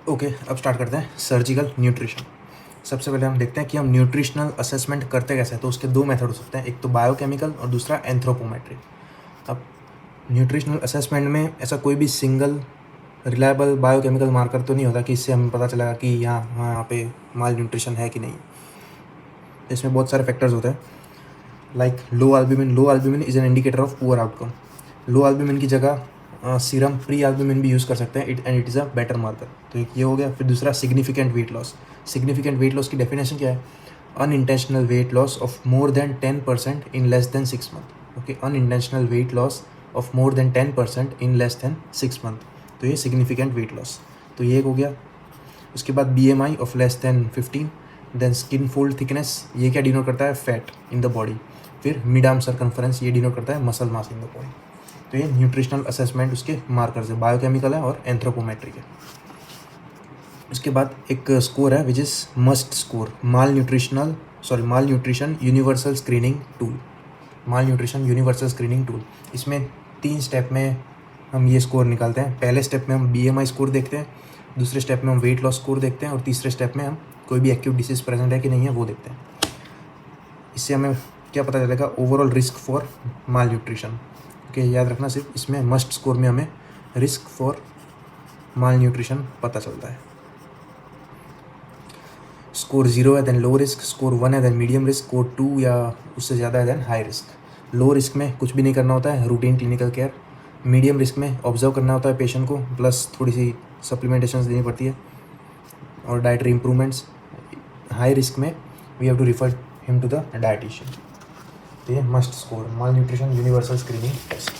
Okay, अब start करते हैं सर्जिकल न्यूट्रिशन। सबसे पहले हम देखते हैं कि हम न्यूट्रिशनल असेसमेंट करते कैसे हैं। तो उसके दो मेथड हो सकते हैं, एक तो बायोकेमिकल और दूसरा एंथ्रोपोमेट्रिक। अब न्यूट्रिशनल असेसमेंट में ऐसा कोई भी सिंगल रिलायबल बायोकेमिकल मार्कर तो नहीं होता कि इससे हमें पता चलेगा कि यहाँ पे माल न्यूट्रिशन है कि नहीं। इसमें बहुत सारे फैक्टर्स होते हैं, like low albumin is an indicator of poor outcome. Low albumin की जगह सीरम प्री एल्ब्यूमिन भी यूज़ कर सकते हैं, it is a better marker. तो एक ये हो गया। फिर दूसरा significant weight loss. Significant weight loss की डेफिनेशन क्या है? Unintentional weight loss of more than 10% in less than 6 month. Okay, unintentional weight loss of more than 10% in less than 6 month. तो ये सिग्निफिकेंट वेट लॉस, तो ये एक हो गया। उसके बाद BMI of less than 15। Then skin fold thickness, ये क्या डिनोट करता है? Fat in the body. फिर मिड आर्म सर्कमफ्रेंस, ये डिनोट करता है muscle mass in the body. तो ये न्यूट्रिशनल असेसमेंट उसके मार्कर्स है, बायोकेमिकल है और एंथ्रोपोमेट्रिक है। उसके बाद एक स्कोर है which is MUST score, malnutrition universal screening tool. Malnutrition universal screening tool, इसमें 3 स्टेप में हम ये स्कोर निकालते हैं। पहले स्टेप में हम BMI स्कोर देखते हैं, दूसरे स्टेप में हम वेट लॉस स्कोर देखते हैं और तीसरे स्टेप में हम कोई भी एक्यूट डिसीज प्रेजेंट है कि नहीं है वो देखते हैं। इससे हमें क्या पता चलेगा? Overall risk for mall nutrition. Okay, याद रखना, सिर्फ इसमें मस्ट स्कोर में हमें रिस्क फॉर माल न्यूट्रिशन पता चलता है। स्कोर 0 है देन लो रिस्क, स्कोर 1 है देन मीडियम रिस्क, स्कोर 2 या उससे ज़्यादा है then high risk. Low risk में कुछ भी नहीं करना होता है, routine clinical care. Medium risk में ऑब्जर्व करना होता है पेशेंट को, प्लस थोड़ी सी सप्लीमेंटेशन देनी पड़ती है और डाइटरी इम्प्रूवमेंट्स। हाई रिस्क में we have to refer him to the dietitian. तो ये MUST score, malnutrition universal screening test.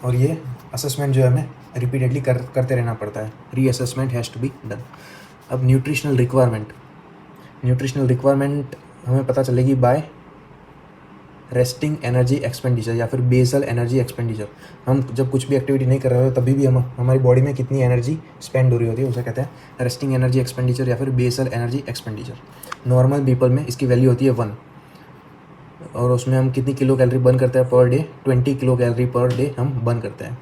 और ये असेसमेंट जो है हमें रिपीटेडली करते रहना पड़ता है, reassessment has to be done. अब न्यूट्रिशनल रिक्वायरमेंट हमें पता चलेगी बाय रेस्टिंग एनर्जी एक्सपेंडिचर या फिर बेसल एनर्जी एक्सपेंडिचर। हम जब कुछ भी एक्टिविटी नहीं कर रहे हो तभी भी हमारी बॉडी में कितनी एनर्जी स्पेंड हो रही होती है, उसे कहते हैं रेस्टिंग एनर्जी एक्सपेंडिचर या फिर basal energy expenditure. Normal people में इसकी वैल्यू होती है 1, और उसमें हम कितनी किलो कैलोरी बर्न करते हैं per day? 20 kilo calorie per day हम बर्न करते हैं।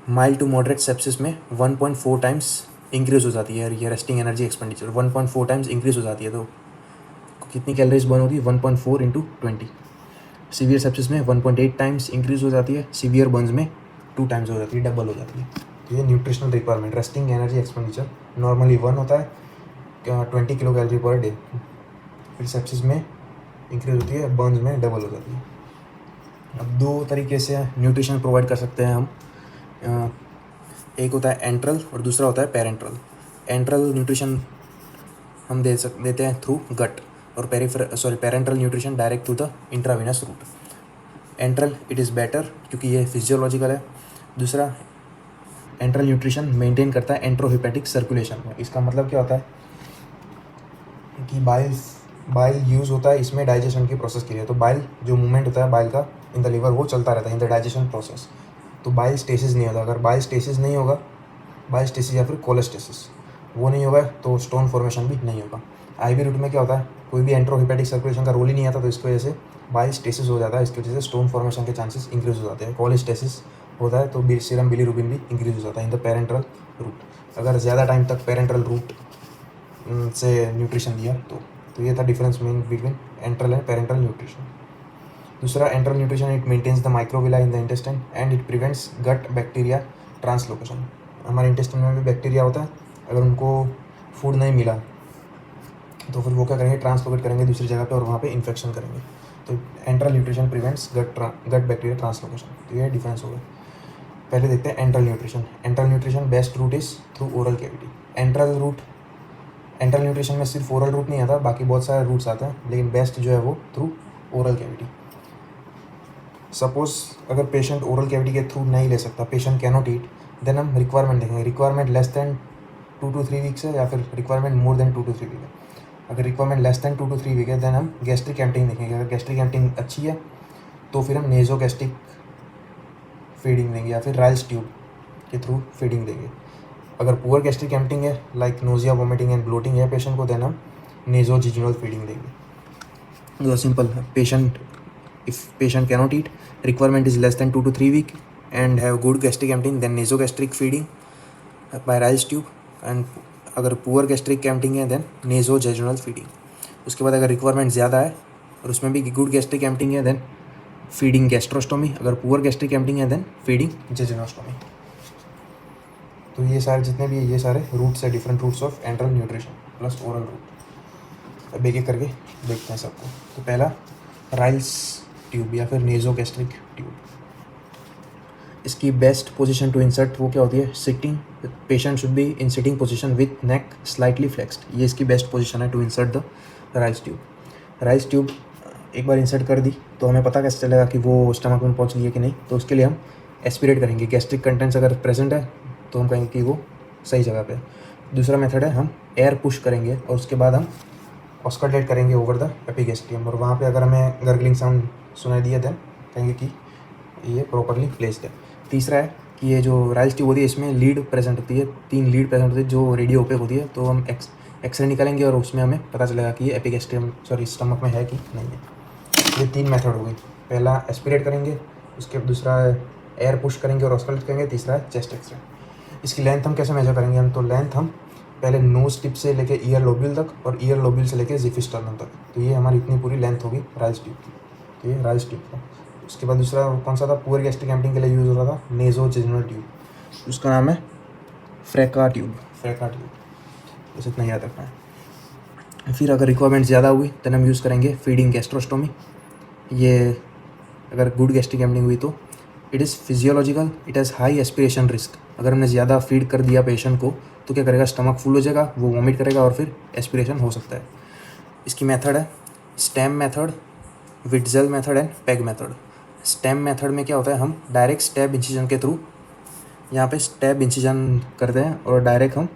माइल्ड टू मॉडरेट सेप्सिस में 1.4 टाइम्स इंक्रीज हो जाती है ये resting energy expenditure, 1.4 times increase हो जाती है। तो कितनी कैलोरीज बर्न होती है? 1.4 × 20। सीवियर सेप्सिस में 1.8 टाइम्स इंक्रीज हो जाती है, सीवियर बर्न्स में 2 टाइम्स हो जाती है, डबल हो जाती है। तो ये nutritional requirement, resting energy expenditure normally 1 होता है, 20 किलो कैलोरी पर डे। फिर सेप्सिस में इंक्रीज होती है, बर्न्स में डबल हो जाती है। अब 2 तरीके से न्यूट्रिशन प्रोवाइड कर सकते हैं हम, एक होता है एंट्रल और दूसरा होता है पेरेंट्रल। एंट्रल न्यूट्रिशन हम देते हैं थ्रू गट, और parenteral nutrition direct through the intravenous route. Enteral it is better क्योंकि ये फिजियोलॉजिकल है। दूसरा, एंट्रल न्यूट्रिशन मेंटेन करता है एंट्रोहिपेटिक सर्कुलेशन को। इसका मतलब क्या होता है कि बाइल यूज़ होता है इसमें डाइजेशन के प्रोसेस के लिए। तो बाइल जो मूवमेंट होता है बाइल का इन द लिवर, वो चलता रहता है इन द डाइजेशन प्रोसेस। तो बाइल स्टेसिस नहीं होता। अगर बाइल स्टेसिस नहीं होगा, बाइल स्टेसिस या फिर कोलेस्टेसिस वो नहीं होगा तो स्टोन फॉर्मेशन भी नहीं होगा। IV रूट में क्या होता है? कोई भी एंट्रोहिपेटिक सर्कुलेशन का रोल ही नहीं आता, तो इसकी वजह से बाइल स्टेसिस हो जाता है। इसकी वजह से स्टोन फॉर्मेशन के चांसेस इंक्रीज हो जाते हैं। कोलेस्टेसिस होता है तो सीरम बिलीरुबिन भी इंक्रीज हो जाता है इन द पेरेंट्रल रूट। अगर ज़्यादा टाइम तक पेरेंट्रल रूट से न्यूट्रिशन दिया तो ये था difference main between enteral and parenteral nutrition. दूसरा, enteral nutrition it maintains the microvilli in the intestine and it prevents gut bacteria translocation. हमारे इंटेस्टाइन में भी बैक्टीरिया होता है, अगर उनको फूड नहीं मिला तो फिर वो क्या करेंगे? ट्रांसलोकेट करेंगे दूसरी जगह पे और वहाँ पे इन्फेक्शन करेंगे। तो enteral nutrition prevents gut bacteria translocation. तो ये डिफरेंस होगा। पहले देखते हैं enteral nutrition. Enteral nutrition best route is through oral cavity. Enteral nutrition में सिर्फ ओरल रूट नहीं आता, बाकी बहुत सारे रूट्स आते हैं, लेकिन बेस्ट जो है वो थ्रू ओरल कैविटी। सपोज अगर पेशेंट ओरल कैविटी के थ्रू नहीं ले सकता, पेशेंट कैनॉट ईट, देन हम रिक्वायरमेंट देखेंगे। Requirement less than 2 to 3 weeks है या फिर requirement more than 2 to 3 week है। अगर requirement less than 2 to 3 week है देन हम गैस्ट्रिक एम्प्टिंग देखेंगे। अगर गैस्ट्रिक एम्प्टिंग अच्छी है तो फिर हम नेजो गैस्ट्रिक फीडिंग देंगे या फिर राइल्स ट्यूब के थ्रू फीडिंग देंगे। अगर पुअर गैस्ट्रिक एम्प्टिंग है, like nausea, vomiting and bloating है पेशेंट को, देन हम नेजोजिजिनल फीडिंग देंगे। Simple, if patient cannot eat, requirement is less than 2 to 3 week and have good gastric emptying, then nasogastric feeding, by Ryle's tube. And अगर poor gastric emptying है then nasojejunal feeding. उसके बाद अगर requirement ज़्यादा है और उसमें भी गुड गैस्ट्रिक एम्पटिंग है देन फीडिंग गैस्ट्रोस्टोमी। अगर पुअर गैस्ट्रिक एम्पटिंग है देन फीडिंग जेजुनोस्टोमी। तो ये सारे जितने भी ये सारे रूट्स है, different routes of enteral nutrition plus oral route. अब एक एक करके देखते हैं सबको। तो पहला राइल्स ट्यूब या फिर नेज़ो गैस्ट्रिक ट्यूब। इसकी बेस्ट पोजीशन टू इंसर्ट वो क्या होती है? Sitting. Patient should be in sitting position with neck slightly flexed. ये इसकी बेस्ट पोजीशन है to insert the Ryle's tube. Ryle's tube एक बार इंसर्ट कर दी तो हमें पता कैसे चलेगा कि वो स्टमक में पहुंच गई है कि नहीं? तो उसके लिए हम एस्पिरेट करेंगे। गैस्ट्रिक कंटेंट्स अगर प्रेजेंट है तो हम कहेंगे कि वो सही जगह पे है। दूसरा मेथड है हम एयर पुश करेंगे और उसके बाद हम ऑस्कल्टेट करेंगे ओवर द एपिगैस्ट्रियम, और वहाँ पे अगर हमें गर्गलिंग साउंड सुनाई दिया देन कहेंगे कि ये प्रॉपरली प्लेस्ड है। तीसरा है कि ये जो राइल्स ट्यूब होती है इसमें लीड प्रेजेंट होती है, 3 लीड प्रेजेंट होती है जो रेडियो ओपेक होती है। तो हम एक्सरे निकालेंगे और उसमें हमें पता चलेगा कि ये एपिगैस्ट्रियम स्टमक में है कि नहीं है। ये 3 मेथड हो गई। पहला एस्पिरेट करेंगे, उसके दूसरा एयर पुश करेंगे और ऑस्कल्टेट करेंगे, तीसरा है चेस्ट एक्सरे। इसकी लेंथ हम कैसे मेजर करेंगे? हम तो लेंथ हम पहले नोज टिप से लेके ईयर लोब्यूल तक और ईयर लोब्यूल से लेके जिफिस्टर्नम तक। तो ये हमारी इतनी पूरी लेंथ होगी राइल्स ट्यूब की। तो ये राइल्स ट्यूब था। उसके बाद दूसरा कौन सा था? पुअर गैस्ट्रिक एम्पटिंग के लिए यूज़ हो रहा था नेज़ोजेजुनल ट्यूब, उसका नाम है फ्रेका ट्यूब। फ्रेका ट्यूब, बस इतना याद रखना है। फिर अगर रिक्वायरमेंट ज़्यादा हुई तो हम यूज़ करेंगे फीडिंग गैस्ट्रोस्टोमी। ये अगर गुड गैस्ट्रिक एम्पटिंग हुई तो it is physiological, it has high aspiration risk. अगर हमने ज़्यादा फीड कर दिया पेशेंट को तो क्या करेगा? स्टमक फुल हो जाएगा, वो वॉमिट करेगा और फिर एस्पिरेशन हो सकता है। इसकी मेथड है Stamm method, Witzel method and PEG method. Stamm method में क्या होता है? हम डायरेक्ट स्टैब इंसिजन के थ्रू यहाँ पे स्टैब इंसिजन करते हैं और डायरेक्ट हम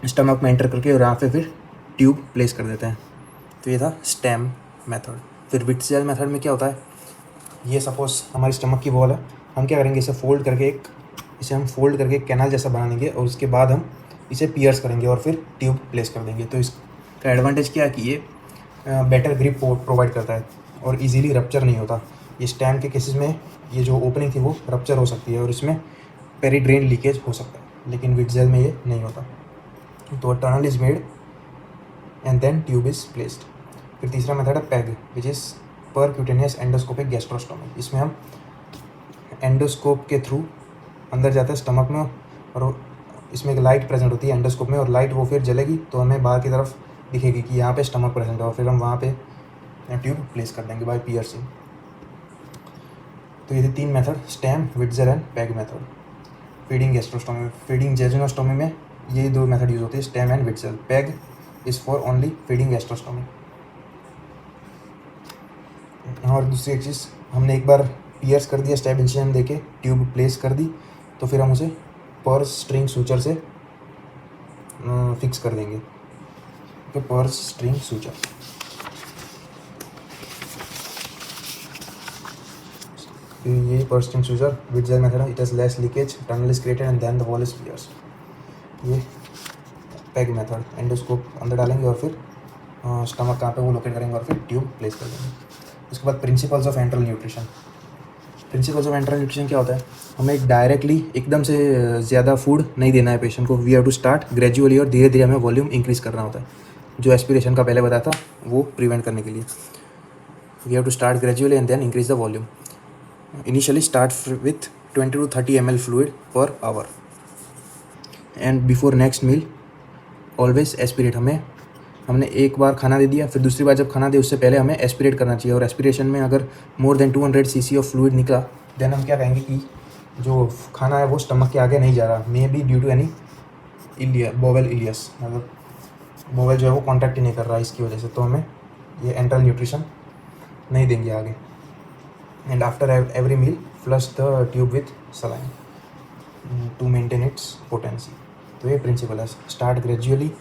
स्टमक में एंटर करके और यहाँ पे फिर ट्यूब प्लेस कर देते हैं। तो ये था स्टेम मेथड। फिर विट्ज़ेल मेथड में क्या होता है? ये सपोज हमारी स्टमक की वॉल है, हम क्या करेंगे? इसे फोल्ड करके हम फोल्ड करके एक कैनाल जैसा बना देंगे और उसके बाद हम इसे पियर्स करेंगे और फिर ट्यूब प्लेस कर देंगे। तो इसका एडवांटेज क्या है कि ये बेटर ग्रिप प्रोवाइड करता है और इजीली रप्चर नहीं होता। ये स्टेम के केसेस में ये जो ओपनिंग थी वो रप्चर हो सकती है और इसमें पेरीड्रेन लीकेज हो सकता है, लेकिन विट्ज़ेल में ये नहीं होता। तो tunnel is made and then tube is placed. फिर तीसरा मेथड है PEG, which is percutaneous endoscopic gastrostomy. इसमें हम एंडोस्कोप के थ्रू अंदर जाते हैं स्टमक में और इसमें एक लाइट प्रेजेंट होती है एंडोस्कोप में, और लाइट वो फिर जलेगी तो हमें बाहर की तरफ दिखेगी कि यहाँ पे स्टमक प्रेजेंट है और फिर हम वहाँ पे ट्यूब प्लेस कर देंगे बाय पियर्सिंग। तो ये 3 method, Stamm, Witzel and PEG method. Feeding gastrostomy, feeding jejunostomy में ये 2 मेथड यूज़ होते हैं, Stamm and Witzel. PEG is for only feeding gastrostomy. और दूसरी एक चीज़, हमने एक बार पियर्स कर दिया, स्टैब इंसिजन देके ट्यूब प्लेस कर दी, तो फिर हम उसे पर्स स्ट्रिंग सूचर से फिक्स कर देंगे। तो पर्स स्ट्रिंग सूचर, ये purse string suture Witzel method है। It has less leakage, tunnel is created and then the wall is pierced. ये पैग मेथड, एंडोस्कोप अंदर डालेंगे और फिर स्टमक कहाँ पे वो लोकेट करेंगे और फिर ट्यूब प्लेस कर देंगे। उसके बाद principles of enteral nutrition. Principles of enteral nutrition क्या होता है? हमें डायरेक्टली एकदम से ज़्यादा फूड नहीं देना है पेशेंट को। We have to start gradually और धीरे धीरे हमें वॉल्यूम इंक्रीज करना होता है, जो एस्पिरेशन का पहले बताया था वो प्रिवेंट करने के लिए। We have to start gradually and then increase the volume. Initially start with 20 to 30 ml fluid per hour and before next meal always aspirate. हमने एक बार खाना दे दिया, फिर दूसरी बार जब खाना दे उससे पहले हमें एस्पिरेट करना चाहिए। और एस्पिरेशन में अगर more than 200 cc of fluid निकला देन हम क्या कहेंगे कि जो खाना है वो स्टमक के आगे नहीं जा रहा, maybe due to any bowel ileus, मतलब बोवेल जो है वो कॉन्टैक्ट ही नहीं कर रहा है इसकी वजह से। तो हमें ये एंट्रल न्यूट्रिशन नहीं देंगे आगे। And after every meal flush the tube with saline to maintain its potency. तो ये प्रिंसिपल है, start gradually,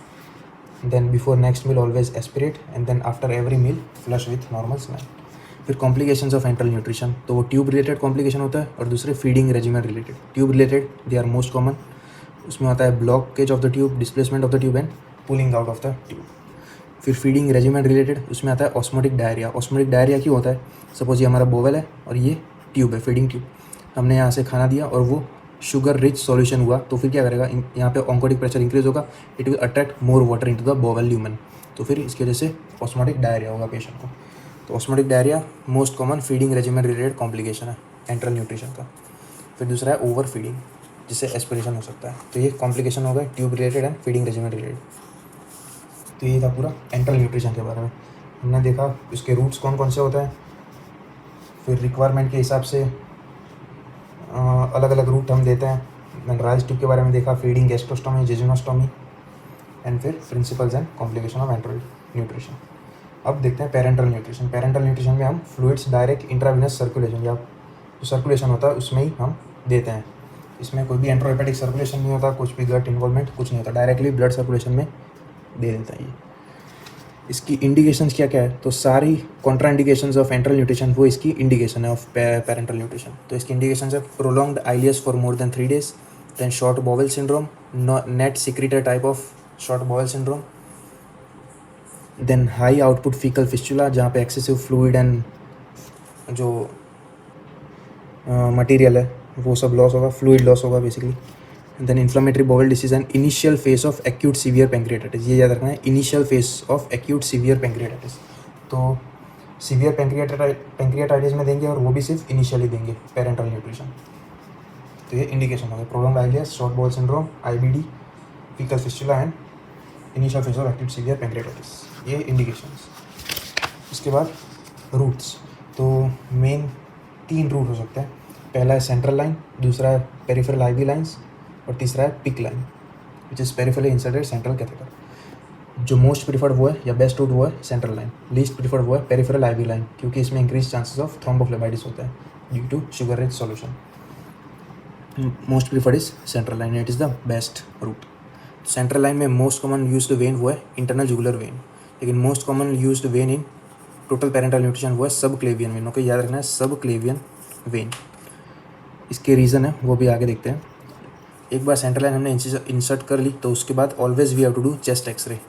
then before next meal always aspirate and then after every meal flush with normal saline। फिर complications of enteral nutrition, तो वो tube related complication होता है और दूसरे feeding regiment related. Tube related they are most common, उसमें होता है blockage of the tube, displacement of the tube and pulling out of the tube. फिर फीडिंग रेजिमेंट रिलेटेड, उसमें आता है ऑस्मोटिक डायरिया। ऑस्मोटिक डायरिया क्यों होता है? सपोज ये हमारा बोवेल है और ये ट्यूब है, फीडिंग ट्यूब। हमने यहाँ से खाना दिया और वो शुगर रिच सॉल्यूशन हुआ तो फिर क्या करेगा, यहाँ पे ऑन्कोटिक प्रेशर इंक्रीज होगा, it will attract more water into the bowel lumen, तो फिर इसकी वजह से ऑस्मोटिक डायरिया होगा पेशेंट को। तो osmotic diarrhoea most common feeding regiment related complication है एंट्रल न्यूट्रिशन का। फिर दूसरा है ओवर फीडिंग, जिससे एस्पिरेशन हो सकता है। तो ये कॉम्प्लिकेशन हो गए tube related and feeding regiment related. तो ये था पूरा एंट्रल न्यूट्रिशन के बारे में। हमने देखा उसके रूट्स कौन कौन से होते हैं, फिर रिक्वायरमेंट के हिसाब से अलग अलग रूट हम देते हैं। मैंने राइस ट्यूब के बारे में देखा, फीडिंग, गैस्ट्रोस्टोमी, जेजुनोस्टोमी, एंड फिर principles and complication of enteral nutrition. अब देखते हैं पेरेंटल न्यूट्रिशन। पेरेंटल न्यूट्रिशन में हम फ्लूइड्स डायरेक्ट इंट्रावेनस सर्कुलेशन या जो सर्कुलेशन होता है उसमें ही हम देते हैं। इसमें कोई भी एंट्रोहेपेटिक सर्कुलेशन नहीं होता, कुछ भी गट इन्वॉल्वमेंट कुछ नहीं होता, डायरेक्टली ब्लड सर्कुलेशन में दे देता है ये। इसकी इंडिकेशंस क्या क्या है, तो सारी Contra indications of enteral nutrition वो इसकी इंडिकेशन है ऑफ पेरेंटल न्यूट्रिशन। तो इसकी इंडिकेशंस है prolonged ileus for more than 3 days, then short bowel syndrome, net secretor type of short bowel syndrome, then high output faecal fistula जहाँ पे excessive fluid and जो material है वो सब लॉस होगा, फ्लूइड लॉस होगा basically, then inflammatory bowel disease and initial phase of acute severe pancreatitis. ये याद रखना है, initial phase of acute severe pancreatitis. तो सीवियर पेंक्रियाटाइटिस में देंगे और वो भी सिर्फ इनिशियली देंगे पेरेंटल न्यूट्रिशन। तो ये इंडिकेशन हो गए prolonged ileus, short bowel syndrome, IBD, faecal fistula and initial phase of acute severe pancreatitis, ये इंडिकेशंस। इसके बाद रूट्स, तो मेन 3 रूट हो सकते हैं। पहला है सेंट्रल लाइन, दूसरा है पेरिफेरल IV लाइन्स और तीसरा है pick line which is peripherally inserted central catheter. जो मोस्ट प्रीफर्ड वो है या बेस्ट रूट वो है सेंट्रल लाइन, लीस्ट प्रीफर्ड वो है पेरिफेरल IV लाइन, क्योंकि इसमें इंक्रीज चांसेस ऑफ थ्रोम्बोफ्लेबाइटिस होता है due to sugar rich solution. Most preferred is central line, it is the best route. Central line में मोस्ट कॉमन यूज्ड वेन वो है internal jugular vein, लेकिन most common used vein in total parenteral nutrition वो है subclavian when. Okay, याद रखना है subclavian when. इसके रीज़न है वो भी आगे देखते हैं। एक बार सेंट्रल लाइन हमने इंसर्ट कर ली तो उसके बाद always we have to do chest X-ray,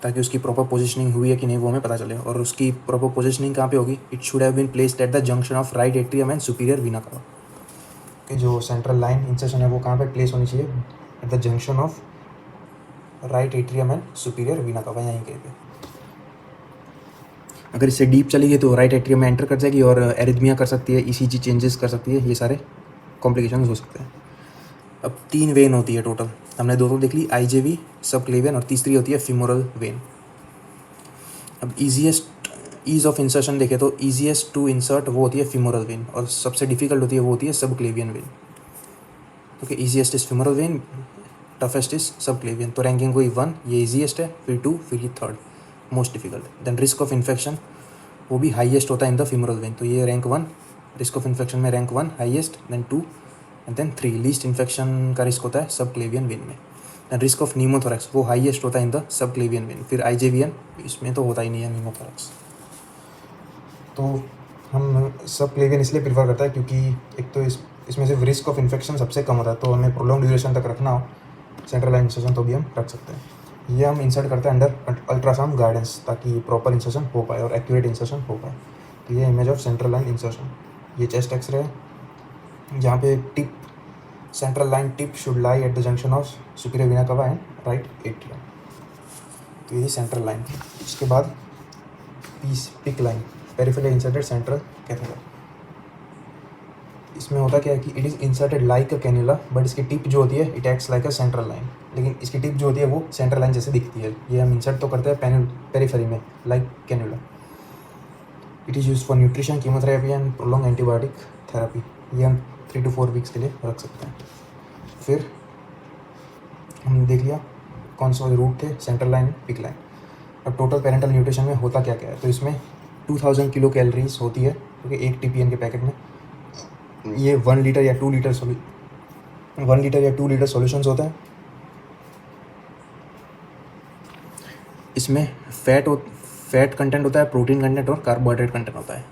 ताकि उसकी प्रॉपर पोजिशनिंग हुई है कि नहीं वो हमें पता चले। और उसकी प्रॉपर पोजिशनिंग कहाँ पे होगी, it should have been placed at the junction of right atrium and superior vena cava. कि जो सेंट्रल लाइन इंसर्शन है वो कहाँ पे प्लेस होनी चाहिए, eight the junction of right atrium and superior vena कवा, यहीं कहीं पे। अगर इससे डीप चली गई तो राइट एट्रियम में एंटर कर जाएगी और एरिथमिया कर सकती है, ECG चेंजेस कर सकती है, ये सारे कॉम्प्लिकेशंस हो सकते हैं। अब 3 वेन होती है टोटल, हमने 2 देख ली, IJV, सब क्लेवियन, और तीसरी होती है फीमोरल वेन। अब ईज ऑफ इंसर्शन देखें तो ईजीएस्ट टू इंसर्ट वो होती है फीमोरल वेन, और सबसे डिफिकल्ट होती है वो होती है subclavian when. Okay, easiest is femoral when, toughest is सब क्लेवियन। तो रैंकिंग हुई 1, ये ईजीएस्ट है, फिर 2, फिर ये 3rd most difficult. Then risk of infection वो भी हाईएस्ट होता है इन द फीमोरल वेन, तो ये रैंक 1, रिस्क ऑफ इन्फेक्शन में rank 1 highest, then 2 and then 3 least infection का रिस्क होता है सब क्लेवियन वेन में। देन रिस्क ऑफ नीमोथोरैक्स वो हाईएस्ट होता है इन द सब क्लेवियन वेन, फिर IJVN, इसमें तो होता ही नहीं है नीमोथोरैक्स। तो हम सब क्लेवियन इसलिए प्रीफर करता है क्योंकि एक तो इसमें सिर्फ रिस्क ऑफ इन्फेक्शन सबसे कम होता है, तो हमें प्रोलॉन्ग ड्यूरेशन तक रखना हो सेंट्रल लाइन इंसर्शन तो भी हम रख सकते हैं। ये हम इंसर्ट करते हैं अंडर अल्ट्रासाउंड गाइडेंस, ताकि प्रॉपर इंसर्शन हो पाए और एक्यूरेट इंसर्शन हो पाए। तो ये image of central line insertion. ये चेस्ट एक्सरे है जहाँ पे tip, central line tip should lie at the junction of superior vena कवा एंड राइट एट्रियम। तो ये सेंट्रल लाइन। उसके बाद pick line, peripherally inserted central catheter. इसमें होता क्या है कि it is inserted like a cannula, but इसकी टिप जो होती है it acts like a central line, लेकिन इसकी टिप जो होती है वो सेंट्रल लाइन जैसे दिखती है। ये हम इंसर्ट तो करते हैं पेरिफेरी में like cannula. It is use for nutrition, chemotherapy and prolong antibiotic therapy. ये हम 3 to 4 वीक्स के लिए रख सकते हैं। फिर हमने देख लिया कौन से रूट थे, सेंट्रल लाइन, पिक लाइन। अब टोटल पेरेंटल न्यूट्रिशन में होता क्या क्या है, तो इसमें 2000 किलो कैलोरीज होती है, क्योंकि एक TPN के पैकेट में ये 1 लीटर या 2 लीटर 1 लीटर या 2 लीटर सॉल्यूशंस होता है। इसमें फैट कंटेंट होता है, प्रोटीन कंटेंट और कार्बोहाइड्रेट कंटेंट होता है।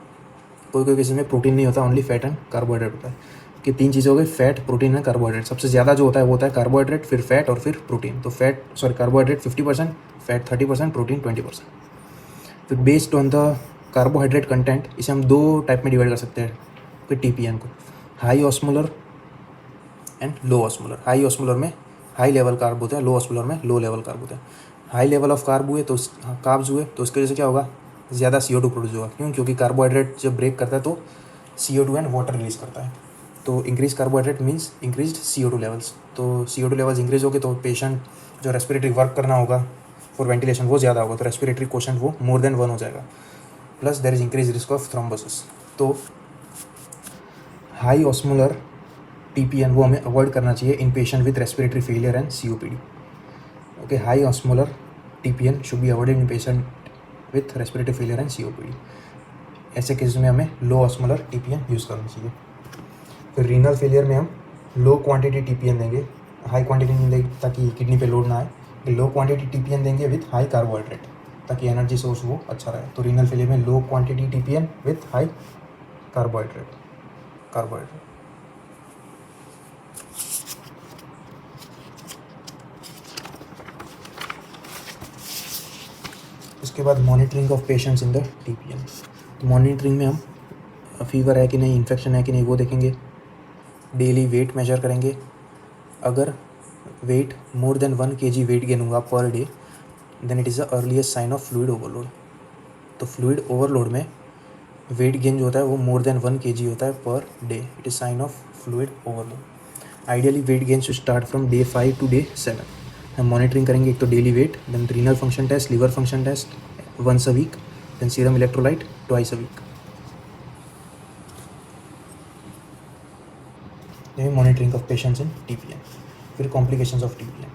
कोई कोई किसी में प्रोटीन नहीं होता, ओनली फैट एंड कार्बोहाइड्रेट होता है। कि 3 चीज़ें हो गई, फैट, प्रोटीन एंड कार्बोहाइड्रेट। सबसे ज़्यादा जो होता है वो होता है कार्बोहाइड्रेट, फिर फैट और फिर प्रोटीन। तो कार्बोहाइड्रेट 50%, फैट 30%, प्रोटीन 20%। फिर based on the carbohydrate content इसे हम 2 टाइप में डिवाइड कर सकते हैं TPN को, high osmolar and low osmolar. High osmolar में हाई लेवल कार्ब होते हैं, लो ऑस्मोलर में लो लेवल कार्ब होते हैं। हाई लेवल ऑफ कार्ब हुए तो कार्ब्स हुए तो उसकी वजह से क्या होगा, ज़्यादा CO2 प्रोड्यूस होगा। क्यों? क्योंकि कार्बोहाइड्रेट जब ब्रेक करता है तो CO2 एंड वाटर रिलीज करता है। तो increase carbohydrate means increase CO2 levels. तो CO2 लेवल्स इंक्रीज हो गए तो पेशेंट जो रेस्पिरेटरी वर्क करना होगा फॉर वेंटिलेशन वो ज़्यादा होगा, तो रेस्पिरेटरी क्वोशंट वो मोर देन 1 हो जाएगा। Plus there is increase risk of thrombosis. तो हाई ऑस्मोलर TPN वो हमें अवॉइड करना चाहिए in patient with respiratory failure and COPD। Okay, high osmolar TPN should be avoided in patient with respiratory failure and COPD। ऐसे case में हमें लो osmolar TPN use करना चाहिए। फिर रीनल फेलियर में हम लो क्वांटिटी TPN देंगे, हाई क्वांटिटी नहीं देंगे ताकि किडनी पे लोड ना आए। लो क्वांटिटी TPN देंगे विथ हाई कार्बोहाइड्रेट ताकि एनर्जी सोर्स वो अच्छा रहे। तो रीनल फेलियर में लो quantity TPN with high carbohydrate. उसके बाद monitoring of patients in the TPN। तो मॉनिटरिंग में हम फीवर है कि नहीं, इन्फेक्शन है कि नहीं वो देखेंगे। डेली वेट मेजर करेंगे। अगर weight more than 1 kg weight gain हुआ per day then it is the earliest sign of fluid overload. तो फ्लूइड ओवरलोड में वेट गेन जो होता है वो मोर देन 1 kg होता है per day, it is sign of fluid overload. Ideally weight gain should start from day 5 to day 7। हम monitoring करेंगे एक तो daily weight, then renal function test, liver function test once a week, then serum electrolyte twice a week. Monitoring of patients in TPN। फिर complications of TPN।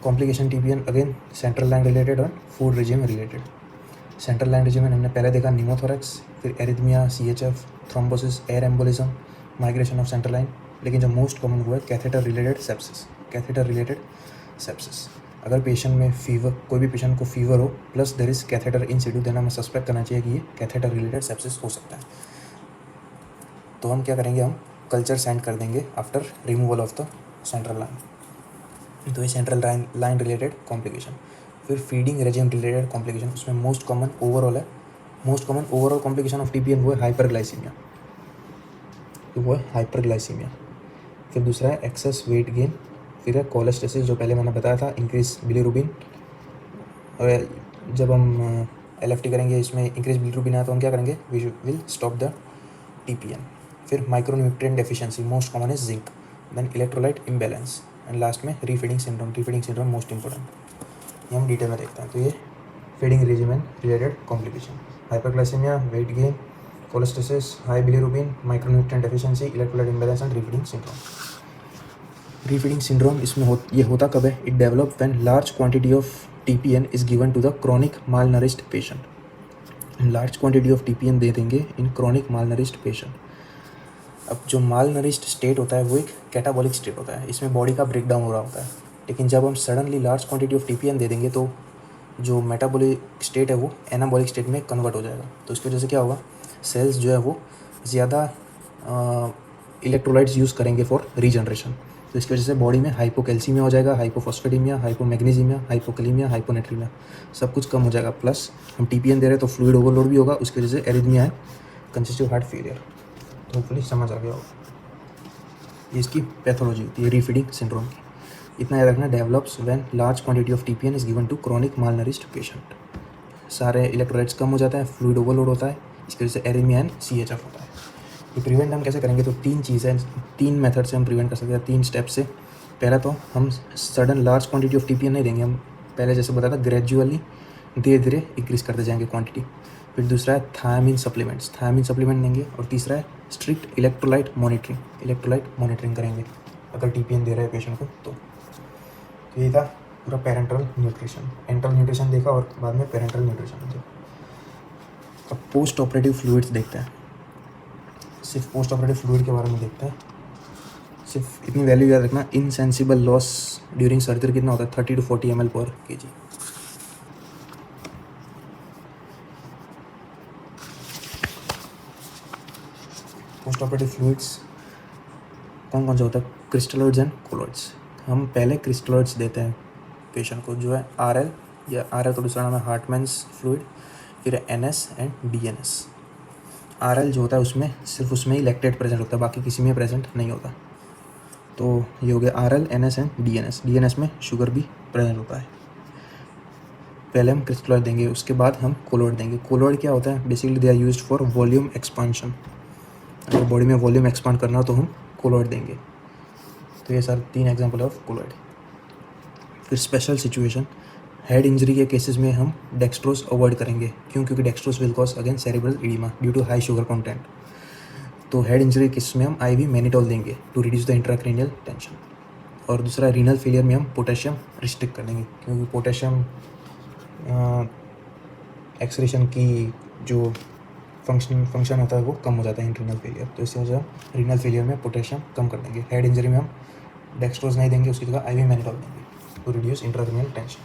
Complication TPN again central line related और food regime related. Central line regime में हमने पहले देखा pneumothorax, फिर arrhythmia, CHF, thrombosis, air embolism, migration of central line. लेकिन जो most common हुआ है catheter related sepsis. Catheter related sepsis अगर पेशेंट में फीवर, कोई भी पेशेंट को फीवर हो plus there is catheter in situ, then हमें सस्पेक्ट करना चाहिए कि ये कैथेटर रिलेटेड सेप्सिस हो सकता है। तो हम क्या करेंगे, हम कल्चर सेंड कर देंगे after removal of the central line. तो ये सेंट्रल लाइन रिलेटेड कॉम्प्लिकेशन। फिर फीडिंग रेजिम रिलेटेड कॉम्प्लिकेशन, उसमें मोस्ट कॉमन ओवरऑल है, most common overall complication of TPN वो है हाइपरग्लाइसीमिया। वो है हाइपरग्लाइसीमिया। फिर दूसरा है एक्सेस वेट गेन। फिर है कोलेस्टेसिस जो पहले मैंने बताया था, इंक्रीज बिलीरुबिन। और जब हम LFT करेंगे इसमें इंक्रीज बिलीरुबिन आया तो हम क्या करेंगे, we will stop the TPN। फिर micronutrient deficiency most common is zinc, then electrolyte imbalance and last में refeeding syndrome. Refeeding syndrome most important, ये हम डिटेल में देखते हैं। तो ये feeding regimen related complication, hyperglycaemia, weight gain, cholestasis, high bilirubin, micronutrient deficiency, electrolyte imbalance and refeeding syndrome. Refeeding syndrome इसमें ये होता कब है, it develop when large quantity of TPN is given to the chronic malnourished patient. Large quantity of TPN दे देंगे in chronic malnourished patient. अब जो मालनरिश्ड state होता है वो एक कैटाबॉलिक स्टेट होता है, इसमें बॉडी का ब्रेकडाउन हो रहा होता है। लेकिन जब हम suddenly large quantity of TPN दे देंगे तो जो मेटाबॉलिक स्टेट है वो एनाबॉलिक स्टेट में कन्वर्ट हो जाएगा। तो इसकी वजह से क्या होगा, सेल्स जो है वो ज़्यादा इलेक्ट्रोलाइट्स यूज़ करेंगे फॉर रीजनरेशन। तो इसकी वजह से बॉडी में हाइपोकैल्सीमिया हो जाएगा, हाइपोफॉस्फेटेमिया, हाइपोमैग्नीसीमिया, हाइपोकैलीमिया, हाइपोनेट्रीमिया, सब कुछ कम हो जाएगा। प्लस हम TPN दे रहे हैं तो फ्लूइड ओवरलोड भी होगा, उसकी वजह से एरिथमिया है, कंजेस्टिव हार्ट फेलियर। तो होपफुली समझ आ गया होगा। ये इसकी पैथोलॉजी होती है रीफीडिंग सिंड्रोम की। इतना याद रखना, develops when large quantity of TPN is given to chronic malnourished patient. सारे इलेक्ट्रोलाइट्स कम हो जाता है, फ्लूइड ओवरलोड होता है, इसकी वजह से एरिथमिया एंड CHF होता है। ये प्रिवेंट हम कैसे करेंगे, तो 3 चीज़ें, 3 मेथड से हम प्रिवेंट कर सकते हैं, 3 स्टेप से। पहला तो हम sudden large quantity of TPN नहीं देंगे, हम पहले जैसे बताया था ग्रेजुअली धीरे धीरे इंक्रीज़ करते जाएंगे क्वांटिटी। फिर दूसरा है थायमिन सप्लीमेंट्स, थायमिन सप्लीमेंट देंगे। और तीसरा है strict electrolyte monitoring, electrolyte monitoring करेंगे अगर TPN दे रहे हैं पेशेंट को। तो ये था पूरा पेरेंटल न्यूट्रिशन। एंटरल न्यूट्रिशन देखा और बाद में पेरेंटल न्यूट्रिशन देखा। अब पोस्ट ऑपरेटिव फ्लूइड्स देखते हैं, सिर्फ पोस्ट ऑपरेटिव फ्लूइड के बारे में देखते हैं। सिर्फ इतनी वैल्यू याद रखना, इनसेंसिबल लॉस ड्यूरिंग सर्जरी कितना होता है, 30 to 40 ml पर kg। पोस्ट ऑपरेटिव फ्लूइड्स कौन कौन सा होता है, क्रिस्टलॉइड्स एंड कोलॉइड्स। हम पहले क्रिस्टलॉइड्स देते हैं पेशेंट को, जो है RL या RL का दूसरा नाम है हार्टमैन्स फ्लूइड, फिर NS एंड DNS। RL जो होता है उसमें सिर्फ उसमें ही लैक्टेट प्रेजेंट होता है, बाकी किसी में प्रेजेंट नहीं होता। तो ये हो गया RL, NS and DNS। DNS में शुगर भी प्रेजेंट होता है। पहले हम क्रिस्टलॉइड देंगे, उसके बाद हम कोलॉइड देंगे। कोलॉइड क्या होता है? Basically they are used for volume expansion. अगर बॉडी में वॉल्यूम एक्सपांड करना हो तो हम कोलॉइड देंगे। तो ये सारे 3 एग्जांपल ऑफ कोलॉइड। फिर स्पेशल सिचुएशन, हेड इंजरी के केसेस में हम डेक्सट्रोज अवॉइड करेंगे। क्यों? क्योंकि dextrose will cause again cerebral oedema due to high sugar content. तो हेड इंजरी के केस में हम IV मैनिटोल देंगे to reduce the intracranial tension. और दूसरा, रीनल फेलियर में हम पोटेशियम रिस्ट्रिक्ट कर देंगे, क्योंकि पोटेशियम एक्सक्रीशन की जो फंक्शन होता है वो कम हो जाता है इन रीनल फेलियर। तो इससे वजह रीनल फेलियर में पोटेशियम कम कर देंगे। हेड इंजरी में हम डेक्सट्रोज नहीं देंगे, उसकी जगह IV मैनिटोल देंगे टू रिड्यूस इंट्राक्रैनियल टेंशन।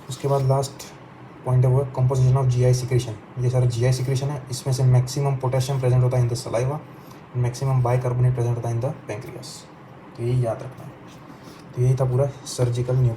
उसके बाद लास्ट पॉइंट है वो कंपोजिशन ऑफ GI सिक्रेशन। ये सारा GI सिक्रेशन है, इसमें से मैक्सिमम पोटेशियम प्रेजेंट होता है in the saliva, maximum bicarbonate present होता है इन द पैंक्रियास। तो यही याद रखना है। तो यही था पूरा सर्जिकल न्यूक्लियर